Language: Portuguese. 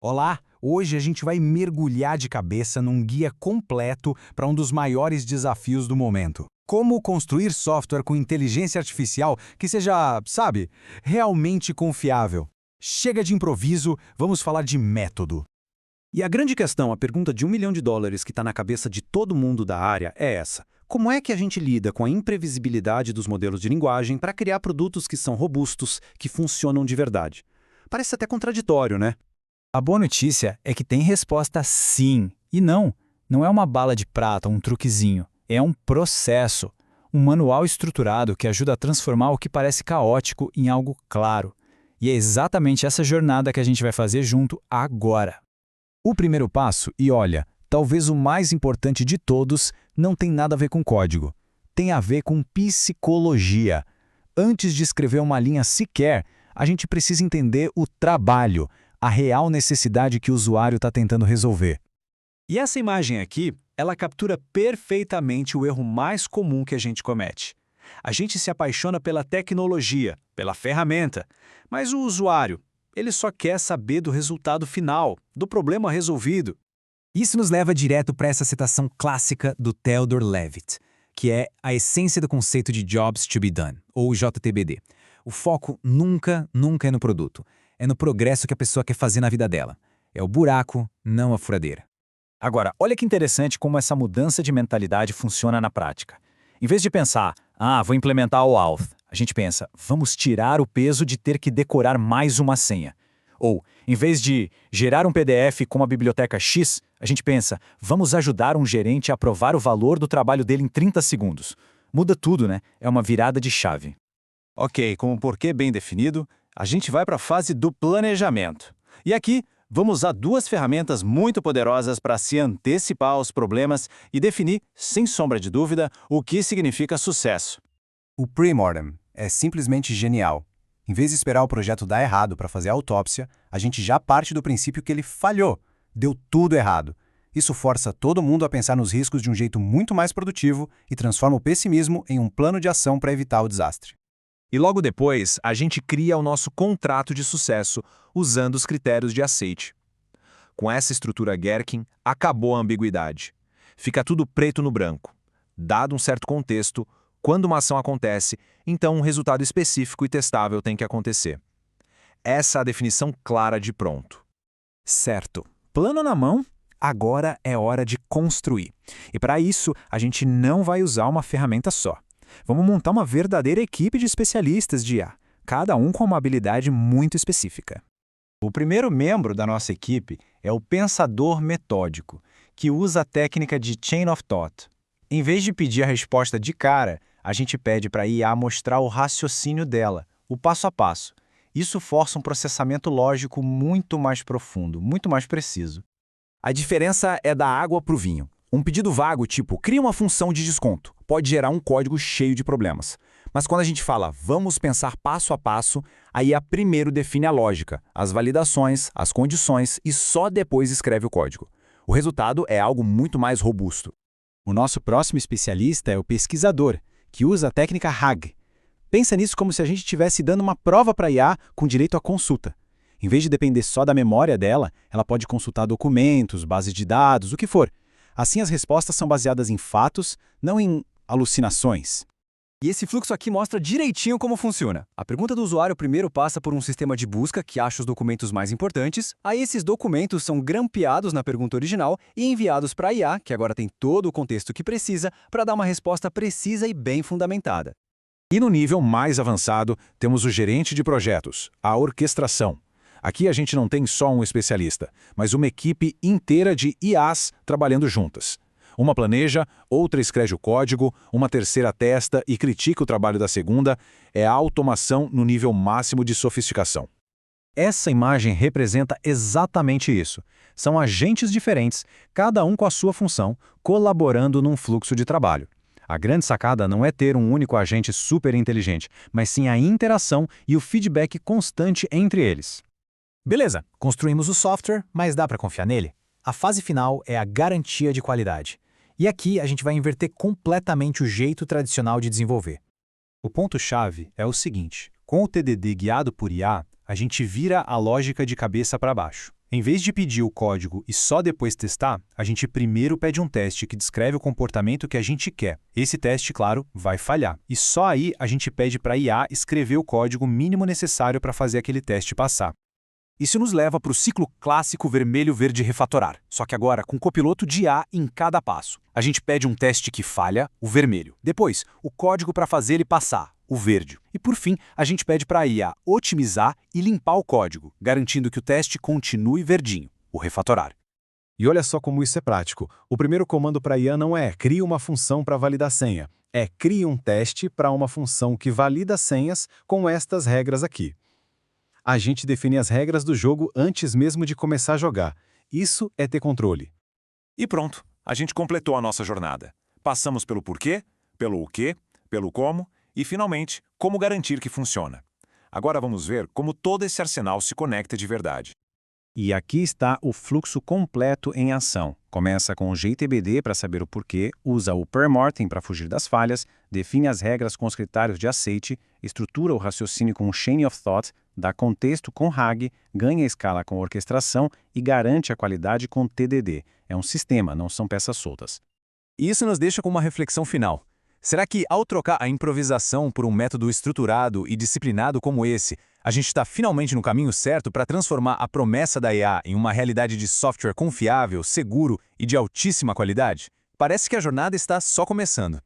Olá! Hoje a gente vai mergulhar de cabeça num guia completo para um dos maiores desafios do momento. Como construir software com inteligência artificial que seja, sabe, realmente confiável. Chega de improviso, vamos falar de método. E a grande questão, a pergunta de US$ 1 milhão que está na cabeça de todo mundo da área é essa. Como é que a gente lida com a imprevisibilidade dos modelos de linguagem para criar produtos que são robustos, que funcionam de verdade? Parece até contraditório, né? A boa notícia é que tem resposta sim e não. Não é uma bala de prata, um truquezinho. É um processo. Um manual estruturado que ajuda a transformar o que parece caótico em algo claro. E é exatamente essa jornada que a gente vai fazer junto agora. O primeiro passo, e olha, talvez o mais importante de todos, não tem nada a ver com código. Tem a ver com psicologia. Antes de escrever uma linha sequer, a gente precisa entender o trabalho, a real necessidade que o usuário está tentando resolver. E essa imagem aqui, ela captura perfeitamente o erro mais comum que a gente comete. A gente se apaixona pela tecnologia, pela ferramenta, mas o usuário, ele só quer saber do resultado final, do problema resolvido. Isso nos leva direto para essa citação clássica do Theodore Levitt, que é a essência do conceito de Jobs to be Done, ou JTBD. O foco nunca é no produto. É no progresso que a pessoa quer fazer na vida dela. É o buraco, não a furadeira. Agora, olha que interessante como essa mudança de mentalidade funciona na prática. Em vez de pensar, vou implementar o Auth, a gente pensa, vamos tirar o peso de ter que decorar mais uma senha. Ou, em vez de gerar um PDF com uma biblioteca X, a gente pensa, vamos ajudar um gerente a aprovar o valor do trabalho dele em 30 segundos. Muda tudo, né? É uma virada de chave. Ok, com o porquê bem definido, a gente vai para a fase do planejamento. E aqui, vamos usar duas ferramentas muito poderosas para se antecipar aos problemas e definir, sem sombra de dúvida, o que significa sucesso. O pre-mortem é simplesmente genial. Em vez de esperar o projeto dar errado para fazer a autópsia, a gente já parte do princípio que ele falhou, deu tudo errado. Isso força todo mundo a pensar nos riscos de um jeito muito mais produtivo e transforma o pessimismo em um plano de ação para evitar o desastre. E logo depois, a gente cria o nosso contrato de sucesso usando os critérios de aceite. Com essa estrutura Gherkin, acabou a ambiguidade. Fica tudo preto no branco. Dado um certo contexto, quando uma ação acontece, então um resultado específico e testável tem que acontecer. Essa é a definição clara de pronto. Certo. Plano na mão, agora é hora de construir. E para isso, a gente não vai usar uma ferramenta só. Vamos montar uma verdadeira equipe de especialistas de IA, cada um com uma habilidade muito específica. O primeiro membro da nossa equipe é o pensador metódico, que usa a técnica de Chain of Thought. Em vez de pedir a resposta de cara, a gente pede para a IA mostrar o raciocínio dela, o passo a passo. Isso força um processamento lógico muito mais profundo, muito mais preciso. A diferença é da água para o vinho. Um pedido vago, tipo, cria uma função de desconto, pode gerar um código cheio de problemas. Mas quando a gente fala, vamos pensar passo a passo, a IA primeiro define a lógica, as validações, as condições e só depois escreve o código. O resultado é algo muito mais robusto. O nosso próximo especialista é o pesquisador, que usa a técnica RAG. Pensa nisso como se a gente estivesse dando uma prova para a IA com direito à consulta. Em vez de depender só da memória dela, ela pode consultar documentos, bases de dados, o que for. Assim, as respostas são baseadas em fatos, não em alucinações. E esse fluxo aqui mostra direitinho como funciona. A pergunta do usuário primeiro passa por um sistema de busca que acha os documentos mais importantes, aí esses documentos são grampeados na pergunta original e enviados para a IA, que agora tem todo o contexto que precisa, para dar uma resposta precisa e bem fundamentada. E no nível mais avançado, temos o gerente de projetos, a orquestração. Aqui a gente não tem só um especialista, mas uma equipe inteira de IAs trabalhando juntas. Uma planeja, outra escreve o código, uma terceira testa e critica o trabalho da segunda. É a automação no nível máximo de sofisticação. Essa imagem representa exatamente isso. São agentes diferentes, cada um com a sua função, colaborando num fluxo de trabalho. A grande sacada não é ter um único agente super inteligente, mas sim a interação e o feedback constante entre eles. Beleza, construímos o software, mas dá para confiar nele? A fase final é a garantia de qualidade. E aqui a gente vai inverter completamente o jeito tradicional de desenvolver. O ponto-chave é o seguinte: com o TDD guiado por IA, a gente vira a lógica de cabeça para baixo. Em vez de pedir o código e só depois testar, a gente primeiro pede um teste que descreve o comportamento que a gente quer. Esse teste, claro, vai falhar. E só aí a gente pede para a IA escrever o código mínimo necessário para fazer aquele teste passar. Isso nos leva para o ciclo clássico vermelho-verde refatorar, só que agora com copiloto de IA em cada passo. A gente pede um teste que falha, o vermelho. Depois, o código para fazer ele passar, o verde. E por fim, a gente pede para a IA otimizar e limpar o código, garantindo que o teste continue verdinho, o refatorar. E olha só como isso é prático. O primeiro comando para a IA não é crie uma função para validar senha. É crie um teste para uma função que valida senhas com estas regras aqui. A gente define as regras do jogo antes mesmo de começar a jogar. Isso é ter controle. E pronto, a gente completou a nossa jornada. Passamos pelo porquê, pelo o quê, pelo como e, finalmente, como garantir que funciona. Agora vamos ver como todo esse arsenal se conecta de verdade. E aqui está o fluxo completo em ação. Começa com o JTBD para saber o porquê, usa o permortem para fugir das falhas, define as regras com os critérios de aceite, estrutura o raciocínio com o chain of thought, dá contexto com RAG, ganha escala com orquestração e garante a qualidade com TDD. É um sistema, não são peças soltas. E isso nos deixa com uma reflexão final. Será que, ao trocar a improvisação por um método estruturado e disciplinado como esse, a gente está finalmente no caminho certo para transformar a promessa da IA em uma realidade de software confiável, seguro e de altíssima qualidade? Parece que a jornada está só começando.